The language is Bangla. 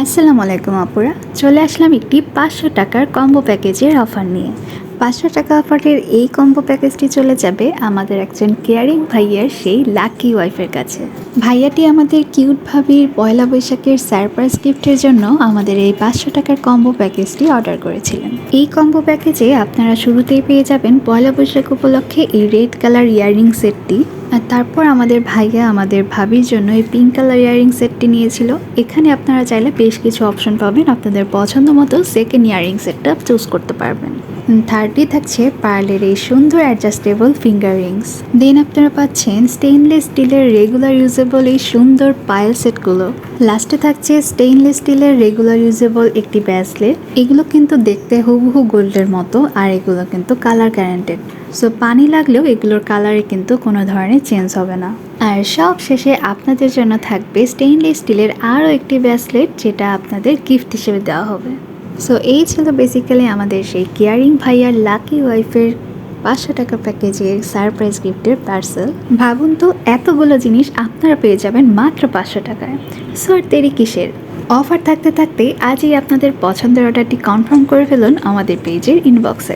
আসসালামু আলাইকুম আপুরা, চলে আসলাম একটি 500 টাকার কম্বো প্যাকেজের অফার নিয়ে। 500 টাকা অফারের এই কম্বো প্যাকেজটি চলে যাবে আমাদের একজন কেয়ারিং ভাইয়ার সেই লাকি ওয়াইফের কাছে। ভাইয়াটি আমাদের কিউট ভাবির পয়লা বৈশাখের সারপ্রাইজ গিফটের জন্য আমাদের এই 500 টাকার কম্বো প্যাকেজটি অর্ডার করেছিলেন। এই কম্বো প্যাকেজে আপনারা শুরুতেই পেয়ে যাবেন পয়লা বৈশাখ উপলক্ষে এই রেড কালার ইয়াররিং সেটটি, আর তারপর আমাদের ভাইয়া আমাদের ভাবির জন্য এই পিঙ্ক কালার ইয়াররিং সেটটি নিয়েছিল। এখানে আপনারা চাইলে বেশ কিছু অপশন পাবেন, আপনাদের পছন্দ মতো সেকেন্ড ইয়াররিং সেটটা চুজ করতে পারবেন। থার্ডটি থাকছে পার্লের এই সুন্দর অ্যাডজাস্টেবল ফিঙ্গার রিংস। দেন আপনারা পাচ্ছেন স্টেইনলেস স্টিলের রেগুলার ইউজেবল এই সুন্দর পায়েল সেটগুলো। লাস্টে থাকছে স্টেইনলেস স্টিলের রেগুলার ইউজেবল একটি ব্রেসলেট। এগুলো কিন্তু দেখতে হুবহু গোল্ডের মতো, আর এগুলো কিন্তু কালার গ্যারান্টেড। সো পানি লাগলেও এগুলোর কালারে কিন্তু কোনো ধরনের চেঞ্জ হবে না। আর সব শেষে আপনাদের জন্য থাকবে স্টেইনলেস স্টিলের আরও একটি ব্রেসলেট, যেটা আপনাদের গিফট হিসেবে দেওয়া হবে। সো এই ছিল বেসিক্যালি আমাদের সেই কেয়ারিং ভাইয়ার লাকি ওয়াইফের 500 টাকা প্যাকেজের সারপ্রাইজ গিফটের পার্সেল। ভাবুন তো, এতগুলো জিনিস আপনারা পেয়ে যাবেন মাত্র 500 টাকায়। সো আর দেরি কিসের? অফার থাকতে থাকতে আজই আপনাদের পছন্দের অর্ডারটি কনফার্ম করে ফেলুন আমাদের পেজের ইনবক্সে।